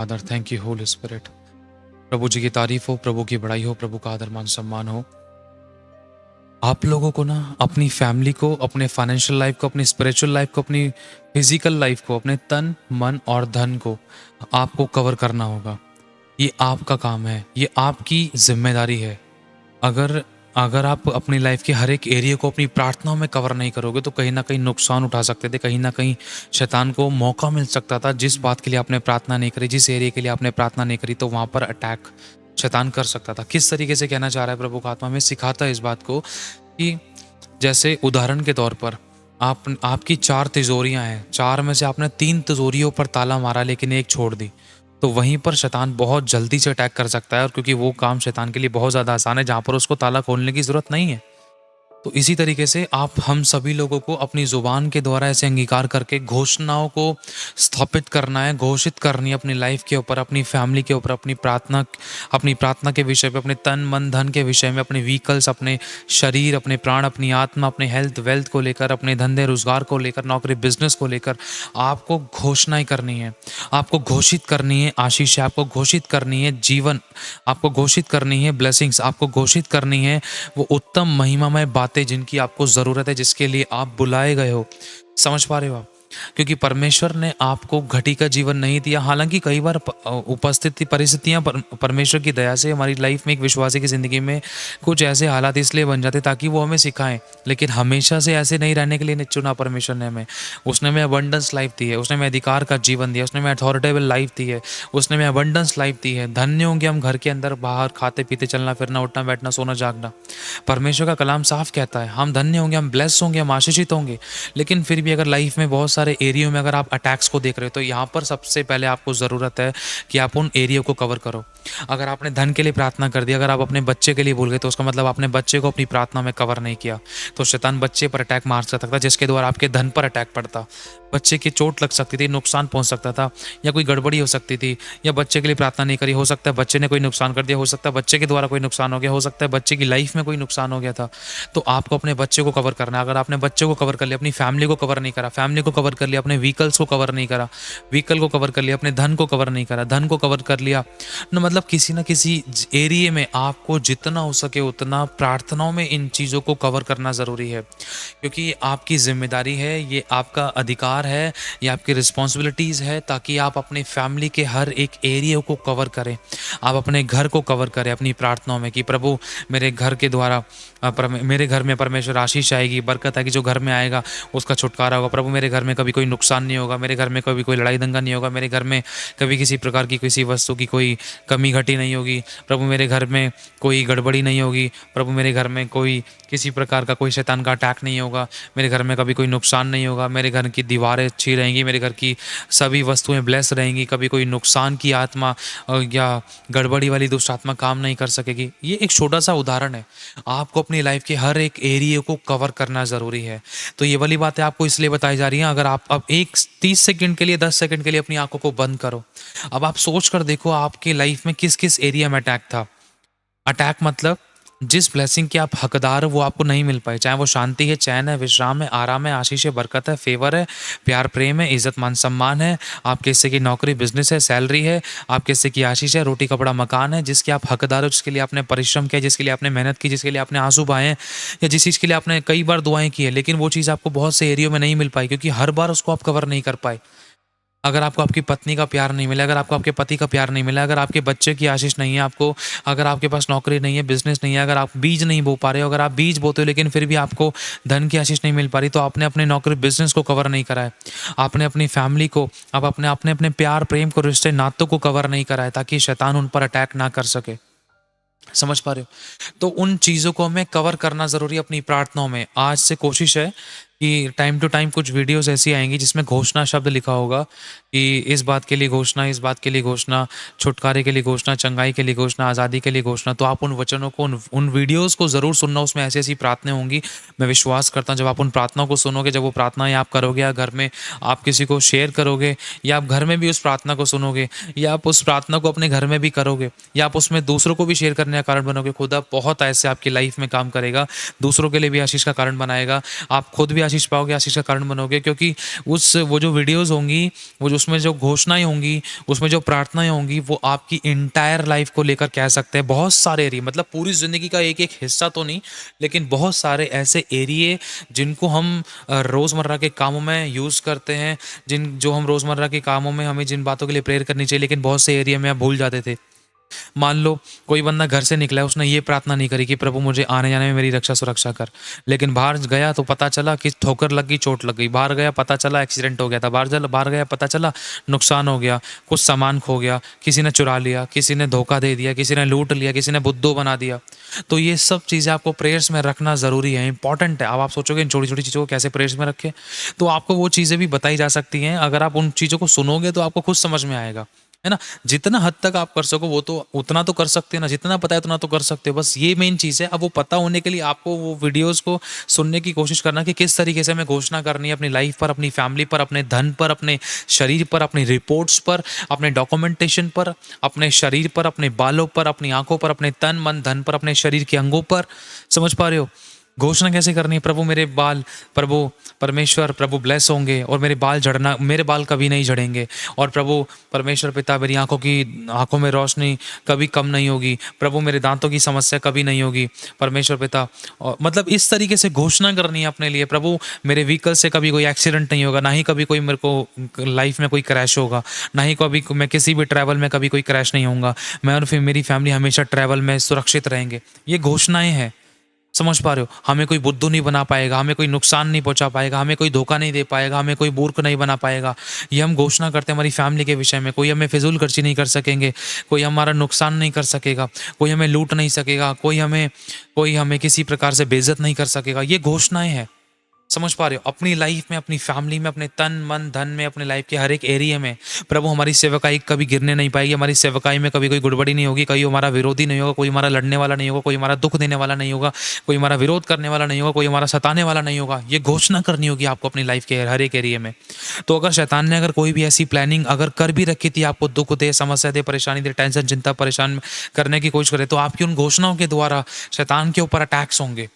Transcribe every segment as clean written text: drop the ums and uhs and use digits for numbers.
Father, thank you holy spirit. प्रभु जी की तारीफ हो, प्रभु की बड़ाई हो, प्रभु का आदर मान सम्मान हो। आप लोगों को ना अपनी फैमिली को, अपने फाइनेंशियल लाइफ को, अपनी स्पिरिचुअल लाइफ को, अपनी फिजिकल लाइफ को, अपने तन मन और धन को आपको कवर करना होगा। ये आपका काम है, ये आपकी जिम्मेदारी है। अगर अगर आप अपनी लाइफ के हर एक एरिया को अपनी प्रार्थनाओं में कवर नहीं करोगे तो कहीं ना कहीं नुकसान उठा सकते थे, कहीं ना कहीं शैतान को मौका मिल सकता था। जिस बात के लिए आपने प्रार्थना नहीं करी, जिस एरिया के लिए आपने प्रार्थना नहीं करी, तो वहां पर अटैक शैतान कर सकता था। किस तरीके से कहना चाह रहा है प्रभु का आत्मा में सिखाता है इस बात को कि जैसे उदाहरण के तौर पर आपकी 4 तिजोरियां हैं, 4 में से आपने 3 तिजोरियों पर ताला मारा लेकिन एक छोड़ दी, तो वहीं पर शैतान बहुत जल्दी से अटैक कर सकता है। और क्योंकि वो काम शैतान के लिए बहुत ज़्यादा आसान है जहाँ पर उसको ताला खोलने की ज़रूरत नहीं है। तो इसी तरीके से आप हम सभी लोगों को अपनी ज़ुबान के द्वारा ऐसे अंगीकार करके घोषणाओं को स्थापित करना है, घोषित करनी है अपनी लाइफ के ऊपर, अपनी फैमिली के ऊपर, अपनी प्रार्थना के विषय पे, अपने तन मन धन के विषय में, अपने व्हीकल्स, अपने शरीर, अपने प्राण, अपनी आत्मा, अपने हेल्थ वेल्थ को लेकर, अपने धंधे रोजगार को लेकर, नौकरी बिजनेस को लेकर आपको घोषणाएं करनी है। आपको घोषित करनी है आशीष, आपको घोषित करनी है जीवन, आपको घोषित करनी है ब्लेसिंग्स, आपको घोषित करनी है वो उत्तम महिमामय बातें जिनकी आपको ज़रूरत है, जिसके लिए आप बुलाए गए हो। समझ पा रहे हो आप? क्योंकि परमेश्वर ने आपको घटी का जीवन नहीं दिया। हालांकि कई बार उपस्थिति परिस्थितियां परमेश्वर की दया से हमारी लाइफ में, एक विश्वासी की ज़िंदगी में कुछ ऐसे हालात इसलिए बन जाते ताकि वो हमें सिखाएं, लेकिन हमेशा से ऐसे नहीं रहने के लिए नहीं चुना परमेश्वर ने हमें। उसने हमें अबंडेंस लाइफ दी है, उसने हमें अधिकार का जीवन दिया, उसने हमें अथॉरिटेबल लाइफ दी है, उसने हमें अबंडेंस लाइफ दी है। धन्य होंगे हम घर के अंदर बाहर खाते पीते चलना फिरना उठना बैठना सोना जागना। परमेश्वर का कलाम साफ कहता है हम धन्य होंगे, हम ब्लेस होंगे, हम आशीषित होंगे। लेकिन फिर भी अगर लाइफ में बहुत सारे एरियो में अगर आप अटैक्स को देख रहे हो तो यहाँ पर सबसे पहले आपको ज़रूरत है कि आप उन एरियो को कवर करो। अगर आपने धन के लिए प्रार्थना कर दी, अगर आप अपने बच्चे के लिए भूल गए, तो उसका मतलब आपने बच्चे को अपनी प्रार्थना में कवर नहीं किया। तो शैतान बच्चे पर अटैक मार सकता था, जिसके द्वारा आपके धन पर अटैक पड़ता, बच्चे की चोट लग सकती थी, नुकसान पहुंच सकता था, या कोई गड़बड़ी हो सकती थी। या बच्चे के लिए प्रार्थना नहीं करी, हो सकता है बच्चे ने कोई नुकसान कर दिया, हो सकता है बच्चे के द्वारा कोई नुकसान हो गया, हो सकता है बच्चे की लाइफ में कोई नुकसान हो गया था। तो आपको अपने बच्चे को कवर करना है। अगर आपने बच्चे को कवर कर लिया, अपनी फैमिली को कवर नहीं करा, फैमिली को कवर कर लिया, अपने व्हीकल्स को कवर नहीं करा, व्हीकल को कवर कर लिया, अपने धन को कवर नहीं करा, धन को कवर कर लिया, मतलब किसी ना किसी एरिया में आपको जितना हो सके उतना प्रार्थनाओं में इन चीज़ों को कवर करना ज़रूरी है। क्योंकि ये आपकी जिम्मेदारी है, ये आपका अधिकार है, ये आपकी रिस्पॉन्सिबिलिटीज़ है, ताकि आप अपनी फैमिली के हर एक एरिया को कवर करें। आप अपने घर को कवर करें अपनी प्रार्थनाओं में कि प्रभु मेरे घर के द्वारा मेरे घर में परमेश्वर आशीष आएगी, बरकत आएगी, जो घर में आएगा उसका छुटकारा होगा। प्रभु मेरे घर में कभी कोई नुकसान नहीं होगा, मेरे घर में कभी कोई लड़ाई दंगा नहीं होगा, मेरे घर में कभी किसी प्रकार की किसी वस्तु की कोई कमी घटी नहीं होगी। प्रभु मेरे घर में कोई गड़बड़ी नहीं होगी। प्रभु मेरे घर में कोई किसी प्रकार का कोई शैतान का अटैक नहीं होगा। मेरे घर में कभी कोई नुकसान नहीं होगा। मेरे घर की दीवारें अच्छी रहेंगी, मेरे घर की सभी वस्तुएं ब्लेस रहेंगी। कभी कोई नुकसान की आत्मा या गड़बड़ी वाली दुष्ट आत्मा काम नहीं कर सकेगी। ये एक छोटा सा उदाहरण है। आपको अपनी लाइफ के हर एक एरिया को कवर करना ज़रूरी है। तो ये वाली बातें आपको इसलिए बताई जा रही हैं। अगर आप अब एक 30 सेकंड के लिए 10 सेकंड के लिए अपनी आंखों को बंद करो। अब आप सोच कर देखो आपकी लाइफ में किस किस एरिया में अटैक था। अटैक मतलब जिस ब्लेसिंग के आप हकदार हो वो आपको नहीं मिल पाए, चाहे वो शांति है, चैन है, विश्राम है, आराम है, आशीष है, बरकत है, फेवर है, प्यार प्रेम है, इज्जत मान सम्मान है, आपके हिस्से की नौकरी बिजनेस है, सैलरी है, आपके हिस्से की आशीष है, रोटी कपड़ा मकान है, जिसके आप हकदार हो, जिसके लिए आपने परिश्रम किया, जिसके लिए आपने मेहनत की, जिसके लिए आपने आंसू बहाए हैं, या जिस चीज़ के लिए आपने कई बार दुआएं की है, लेकिन वो चीज़ आपको बहुत से एरियो में नहीं मिल पाई क्योंकि हर बार उसको आप कवर नहीं कर पाए। अगर आपको आपकी पत्नी का प्यार नहीं मिला, अगर आपको आपके पति का प्यार नहीं मिला, अगर आपके बच्चे की आशीष नहीं है आपको, अगर आपके पास नौकरी नहीं है, बिजनेस नहीं है, अगर आप बीज नहीं बो पा रहे हो, अगर आप बीज बोते हो लेकिन फिर भी आपको धन की आशीष नहीं मिल पा रही, तो आपने अपने नौकरी बिजनेस को कवर नहीं करा है। आपने अपनी फैमिली को, आप अपने अपने प्यार प्रेम को, रिश्ते नातों को कवर नहीं करा है, ताकि शैतान उन पर अटैक ना कर सके। समझ पा रहे हो? तो उन चीज़ों को हमें कवर करना ज़रूरी है अपनी प्रार्थनाओं में। आज से कोशिश है कि टाइम टू टाइम कुछ वीडियोस ऐसी आएंगी जिसमें घोषणा शब्द लिखा होगा कि इस बात के लिए घोषणा, इस बात के लिए घोषणा, छुटकारे के लिए घोषणा, चंगाई के लिए घोषणा, आज़ादी के लिए घोषणा। तो आप उन वचनों को, उन वीडियोस को ज़रूर सुनना। उसमें ऐसी ऐसी प्रार्थनाएं होंगी। मैं विश्वास करता हूँ जब आप उन प्रार्थनाओं को सुनोगे, जब वो प्रार्थनाएं आप करोगे या घर में आप किसी को शेयर करोगे, या आप घर में भी उस प्रार्थना को सुनोगे, या आप उस प्रार्थना को अपने घर में भी करोगे, या आप उसमें दूसरों को भी शेयर करने का कारण बनोगे, खुदा बहुत ऐसे आपकी लाइफ में काम करेगा, दूसरों के लिए भी आशीष का कारण बनाएगा। आप खुद भी आशीष पाओगे, आशीष का कारण बनोगे, क्योंकि उस वो जो वीडियोज़ होंगी, वो जो उसमें जो घोषणाएँ होंगी, उसमें जो प्रार्थनाएँ होंगी, वो आपकी एंटायर लाइफ़ को लेकर कह सकते हैं। बहुत सारे एरिया, मतलब पूरी ज़िंदगी का एक-एक हिस्सा तो नहीं, लेकिन बहुत सारे ऐसे एरिये जिनको हम रोज़मर्रा के कामों में यूज़ करते हैं, जो हम रोज़मर्रा के कामों में हमें जिन बातों के लिए प्रेयर करनी चाहिए, लेकिन बहुत से एरिया में आप भूल जाते थे। मान लो कोई बंदा घर से निकला है, उसने ये प्रार्थना नहीं करी कि प्रभु मुझे आने-जाने में मेरी रक्षा सुरक्षा कर। लेकिन बाहर गया तो पता चला कि ठोकर लग गई, चोट लग गई। बाहर गया पता चला एक्सीडेंट हो गया था। बाहर गया पता चला नुकसान हो गया, कुछ सामान खो गया, किसी ने चुरा लिया, किसी ने धोखा दे दिया, किसी ने लूट लिया, किसी ने बुद्धू बना दिया। तो ये सब चीज़ें आपको प्रेयर्स में रखना ज़रूरी है, इम्पोर्टेंट है। अब आप सोचोगे इन छोटी-छोटी चीज़ों को कैसे प्रेयर्स में रखें? तो आपको वो चीज़ें भी बताई जा सकती हैं। अगर आप उन चीज़ों को सुनोगे तो आपको खुद समझ में आएगा। है ना? जितना हद तक आप कर सको वो तो उतना तो कर सकते हैं ना, जितना पता है उतना तो कर सकते हो। बस ये मेन चीज़ है। अब वो पता होने के लिए आपको वो वीडियोज़ को सुनने की कोशिश करना कि किस तरीके से हमें घोषणा करनी है अपनी लाइफ़ पर, अपनी फैमिली पर, अपने धन पर, अपने शरीर पर, अपनी रिपोर्ट्स पर, अपने डॉक्यूमेंटेशन पर, अपने शरीर पर, अपने बालों पर, अपनी आँखों पर, अपने तन, मन, धन पर, अपने शरीर के अंगों पर। समझ पा रहे हो? घोषणा कैसे करनी है? प्रभु मेरे बाल, प्रभु परमेश्वर, प्रभु ब्लेस होंगे और मेरे बाल कभी नहीं झड़ेंगे। और प्रभु परमेश्वर पिता मेरी आँखों में रोशनी कभी कम नहीं होगी। प्रभु मेरे दांतों की समस्या कभी नहीं होगी। परमेश्वर पिता, और मतलब इस तरीके से घोषणा करनी है अपने लिए। प्रभु मेरे व्हीकल से कभी कोई एक्सीडेंट नहीं होगा, ना ही कभी कोई मेरे को लाइफ में कोई क्रैश होगा, ना ही कभी मैं किसी भी ट्रैवल में कभी कोई क्रैश नहीं होऊंगा। मैं और फिर मेरी फैमिली हमेशा ट्रैवल में सुरक्षित रहेंगे। ये घोषणाएं हैं। समझ पा रहे हो? हमें कोई बुद्धू नहीं बना पाएगा, हमें कोई नुकसान नहीं पहुँचा पाएगा, हमें कोई धोखा नहीं दे पाएगा, हमें कोई मूर्ख नहीं बना पाएगा। ये हम घोषणा करते हैं हमारी फैमिली के विषय में। कोई हमें फिजूल खर्ची नहीं कर सकेंगे, कोई हमारा नुकसान नहीं कर सकेगा, कोई हमें लूट नहीं सकेगा, कोई हमें किसी प्रकार से बेइज्जत नहीं कर सकेगा। ये घोषणाएँ हैं। समझ पा रहे हो? अपनी लाइफ में, अपनी फैमिली में, अपने तन, मन, धन में, अपने लाइफ के हर एक एरिया में प्रभु हमारी सेवकाई कभी गिरने नहीं पाएगी। हमारी सेवकाई में कभी कोई गड़बड़ी नहीं होगी, कोई हमारा विरोधी नहीं होगा, कोई हमारा लड़ने वाला नहीं होगा, कोई हमारा दुख देने वाला नहीं होगा, कोई हमारा विरोध करने वाला नहीं होगा, कोई हमारा सताने वाला नहीं होगा। ये घोषणा करनी होगी आपको अपनी लाइफ के हर एक एरिया में। तो अगर शैतान ने अगर कोई भी ऐसी प्लानिंग अगर कर भी रखी थी, आपको दुख दे, समस्या दे, परेशानी दे, टेंशन, चिंता, परेशान करने की कोशिश करे, तो आपकी उन घोषणाओं के द्वारा शैतान के ऊपर अटैक्स होंगे।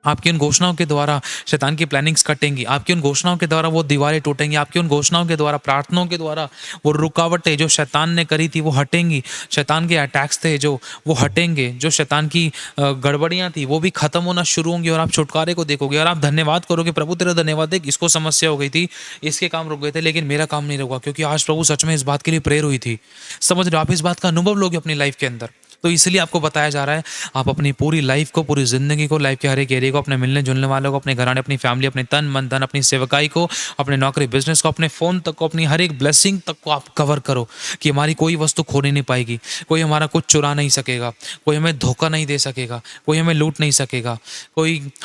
आपकी उन घोषणाओं के द्वारा शैतान की प्लानिंग्स कटेंगी। आपकी उन घोषणाओं के द्वारा वो दीवारें टूटेंगी। आपकी उन घोषणाओं के द्वारा, प्रार्थनाओं के द्वारा वो रुकावटें जो शैतान ने करी थी वो हटेंगी। शैतान के अटैक्स थे जो, वो हटेंगे। जो शैतान की गड़बड़ियाँ थी वो भी खत्म होना शुरू होंगी और आप छुटकारे को देखोगे और आप धन्यवाद करोगे, प्रभु तेरा धन्यवाद है। इसको समस्या हो गई थी, इसके काम रुक गए थे, लेकिन मेरा काम नहीं रुका, क्योंकि आज प्रभु सच में इस बात के लिए प्रेयर हुई थी। समझ रहे हो? आप इस बात का अनुभव लोगे अपनी लाइफ के अंदर। तो इसलिए आपको बताया जा रहा है, आप अपनी पूरी लाइफ को, पूरी ज़िंदगी को, लाइफ के हर एक एरिया को, अपने मिलने-जुलने वालों को, अपने घराने, अपनी फैमिली, अपने तन, मन, धन, अपनी सेवकाई को, अपने नौकरी, बिज़नेस को, अपने फ़ोन तक को, अपनी हर एक ब्लेसिंग तक को आप कवर करो कि हमारी कोई वस्तु खोने नहीं पाएगी, कोई हमारा कुछ चुरा नहीं सकेगा, कोई हमें धोखा नहीं दे सकेगा, कोई हमें लूट नहीं सकेगा,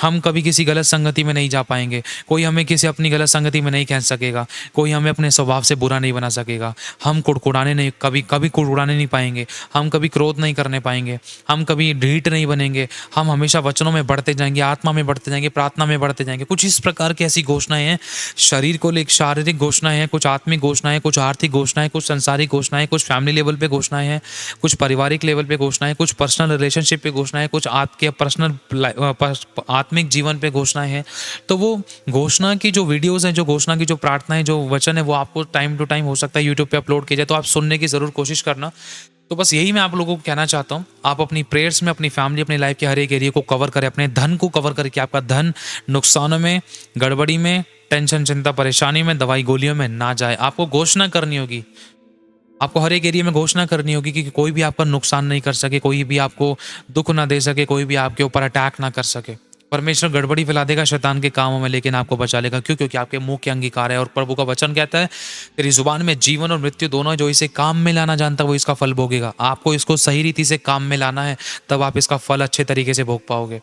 हम कभी किसी गलत संगति में नहीं जा पाएँगे, कोई हमें किसी अपनी गलत संगति में नहीं खींच सकेगा, कोई हमें अपने स्वभाव से बुरा नहीं बना सकेगा। हम कभी कुड़कुड़ाने नहीं पाएँगे, हम कभी क्रोध नहीं करने पाएँगे, हम कभी ढीठ नहीं बनेंगे, हम हमेशा वचनों में बढ़ते जाएँगे, आत्मा में बढ़ते जाएँगे, प्रार्थना में बढ़ते जाएँगे। कुछ इस प्रकार की ऐसी घोषणाएँ हैं, शरीर को लेकर शारीरिक घोषणाएँ हैं, कुछ आत्मिक घोषणाएँ, कुछ आर्थिक घोषणाएँ, कुछ सांसारिक घोषणाएँ, कुछ फैमिली लेवल पे घोषणाएँ हैं, कुछ पारिवारिक लेवल पे घोषणाएँ, कुछ पर्सनल रिलेशनशिप पे घोषणाएँ, कुछ आपके आत्मिक जीवन पे घोषणाएँ हैं। तो वो घोषणा की जो वीडियोज़ हैं, जो घोषणा की जो प्रार्थनाएँ, जो वचन है, वो आपको टाइम टू टाइम हो सकता है यूट्यूब पे अपलोड किया जाए, तो आप सुनने की ज़रूर कोशिश करना। तो बस यही मैं आप लोगों को कहना चाहता हूँ, आप अपनी प्रेयर्स में अपनी फैमिली, अपनी लाइफ के हर एक एरिया को कवर करें, अपने धन को कवर करें कि आपका धन नुकसानों में, गड़बड़ी में, टेंशन, चिंता, परेशानी में, दवाई गोलियों में ना जाए। आपको घोषणा करनी होगी, आपको हर एक एरिया में घोषणा करनी होगी कि कोई भी आपका नुकसान नहीं कर सके, कोई भी आपको दुख ना दे सके, कोई भी आपके ऊपर अटैक ना कर सके। परमेश्वर गड़बड़ी फैला देगा शैतान के कामों में, लेकिन आपको बचा लेगा। क्यों? क्योंकि आपके मुंह के अंगीकार है। और प्रभु का वचन कहता है, तेरी जुबान में जीवन और मृत्यु दोनों है, जो इसे काम में लाना जानता है वो इसका फल भोगेगा। आपको इसको सही रीति से काम में लाना है, तब आप इसका फल अच्छे तरीके से भोग पाओगे।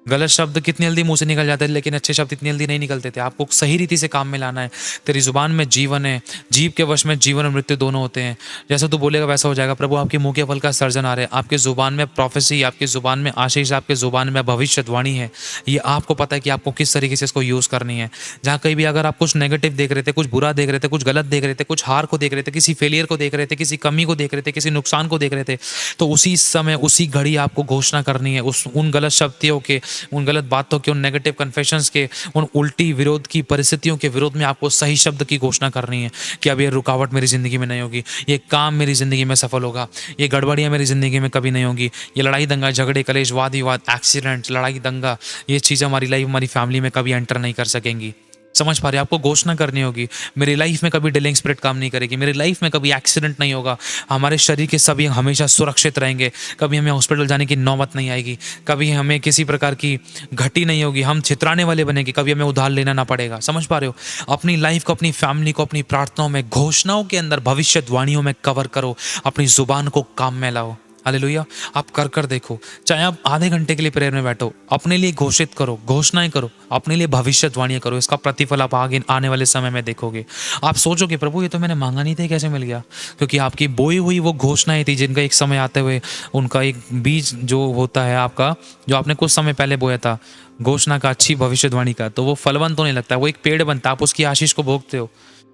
गलत शब्द कितनी जल्दी मुंह से निकल जाते थे, लेकिन अच्छे शब्द इतनी जल्दी नहीं निकलते थे। आपको सही रीति से काम में लाना है। तेरी जुबान में जीवन है, जीभ के वश में जीवन और मृत्यु दोनों होते हैं। जैसा तू बोलेगा वैसा हो जाएगा। प्रभु आपके मुंह के फल का सर्जन आ रहा है। आपके जुबान में प्रोफेसी, आपकी जुबान में आशीष, आपके जुबान में भविष्यवाणी है। ये आपको पता है कि आपको किस तरीके से इसको यूज़ करनी है। जहाँ कहीं भी अगर आप कुछ नेगेटिव देख रहे थे, कुछ बुरा देख रहे थे, कुछ गलत देख रहे थे, कुछ हार को देख रहे थे, किसी फेलियर को देख रहे थे, किसी कमी को देख रहे थे, किसी नुकसान को देख रहे थे, तो उसी समय, उसी घड़ी आपको घोषणा करनी है उन गलत शक्तियों के, उन गलत बातों के, उन नेगेटिव कन्फेशंस के, उन उल्टी विरोध की परिस्थितियों के विरोध में आपको सही शब्द की घोषणा करनी है कि अब ये रुकावट मेरी ज़िंदगी में नहीं होगी, ये काम मेरी ज़िंदगी में सफल होगा, ये गड़बड़ियाँ मेरी ज़िंदगी में कभी नहीं होंगी, ये लड़ाई दंगा झगड़े कलेश वाद विवाद एक्सीडेंट लड़ाई दंगा, ये चीज़ हमारी लाइफ हमारी फैमिली में कभी एंटर नहीं कर सकेंगी। समझ पा रहे हैं? आपको घोषणा करनी होगी, मेरी लाइफ में कभी डिलेइंग स्पिरिट काम नहीं करेगी, मेरी लाइफ में कभी एक्सीडेंट नहीं होगा, हमारे शरीर के सभी हमेशा सुरक्षित रहेंगे, कभी हमें हॉस्पिटल जाने की नौबत नहीं आएगी, कभी हमें किसी प्रकार की घटी नहीं होगी, हम छितराने वाले बनेंगे, कभी हमें उधार लेना ना पड़ेगा। समझ पा रहे हो? अपनी लाइफ को, अपनी फैमिली को, अपनी प्रार्थनाओं में, घोषणाओं के अंदर, भविष्यवाणियों में कवर करो, अपनी जुबान को काम में लाओ। हालेलुया! आप कर देखो, चाहे आप आधे घंटे के लिए प्रेयर में बैठो, अपने लिए घोषित करो, घोषणाएं करो, अपने लिए भविष्यवाणियां करो, इसका प्रतिफल आप आगे आने वाले समय में देखोगे। आप सोचोगे प्रभु ये तो मैंने मांगा नहीं था, कैसे मिल गया? क्योंकि आपकी बोई हुई वो घोषणाएं थी जिनका एक समय आते हुए उनका एक बीज जो होता है आपका, जो आपने कुछ समय पहले बोया था घोषणा का, अच्छी भविष्यवाणी का, तो वो फलवंत होने लगता है, वो एक पेड़ बनता है, आप उसकी आशीष को भोगते हो।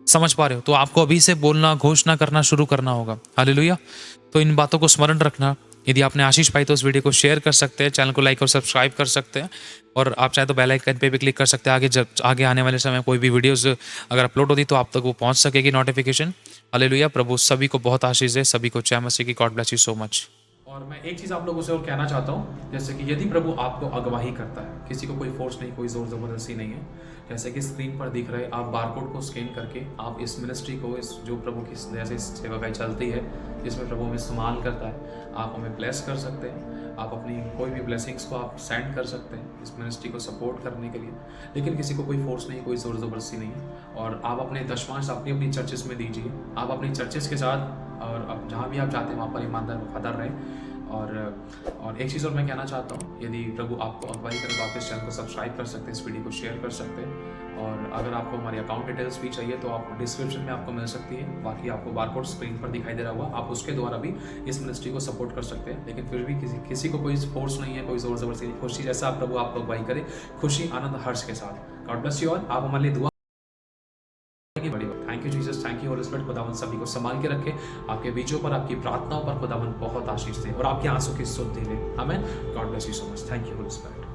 समझ पा रहे हो? तो आपको अभी से बोलना, घोषणा करना शुरू करना होगा। हालेलुया! तो इन बातों को स्मरण रखना। यदि आपने आशीष पाई तो इस वीडियो को शेयर कर सकते हैं, चैनल को लाइक और सब्सक्राइब कर सकते हैं, और आप चाहे तो बेल आइकन पे भी क्लिक कर सकते हैं। आगे जब आगे आने वाले समय कोई भी वीडियोस अगर अपलोड होती तो आप तक वो पहुंच सकेगी नोटिफिकेशन। हालेलुया! प्रभु सभी को बहुत आशीष दे, सभी को जय मसीह की। God bless you so much. और मैं एक चीज़ आप लोगों से और कहना चाहता हूँ, जैसे कि यदि प्रभु आपको अगवाही करता है, किसी को कोई फोर्स नहीं, कोई ज़ोर ज़बरदस्ती नहीं है, जैसे कि स्क्रीन पर दिख रहे, आप बारकोड को स्कैन करके आप इस मिनिस्ट्री को, इस जो प्रभु की जैसे सेवा भाई चलती है, जिसमें प्रभु हमें इस्तेमाल करता है, आप हमें ब्लेस कर सकते हैं। आप अपनी कोई भी ब्लेसिंग्स को आप सेंड कर सकते हैं इस मिनिस्ट्री को सपोर्ट करने के लिए, लेकिन किसी को कोई फोर्स नहीं, कोई ज़ोर ज़बरदस्ती नहीं है। और आप अपने दशमांश अपनी अपनी चर्चेस में दीजिए, आप अपनी चर्चेस के साथ, और अब जहाँ भी आप जाते हैं वहाँ पर ईमानदार वफादार रहें। और एक चीज़ और मैं कहना चाहता हूँ, यदि प्रभु आपको अगवाई करे तो आप इस चैनल को सब्सक्राइब कर सकते हैं, इस वीडियो को शेयर कर सकते हैं, और अगर आपको हमारी अकाउंट डिटेल्स भी चाहिए तो आप डिस्क्रिप्शन में आपको मिल सकती है। बाकी आपको बारकोड स्क्रीन पर दिखाई दे रहा होगा, आप उसके द्वारा भी इस मिनिस्ट्री को सपोर्ट कर सकते हैं। लेकिन फिर भी किसी को कोई फोर्स नहीं है, कोई ज़ोर ज़बरदस्ती नहीं, खुशी जैसा प्रभु आपको अगवाई करे, खुशी आनंद हर्ष के साथ। God bless you all. आप हमारे लिए दुआ की बड़ी बात। Thank you Jesus, thank you holy spirit. खुदावन सभी को संभाल के रखे, आपके बीचों पर, आपकी प्रार्थनाओं पर खुदावन बहुत आशीष दे, और आपके आंसू की सुध दे। आमीन। God bless you so much. Thank you holy spirit.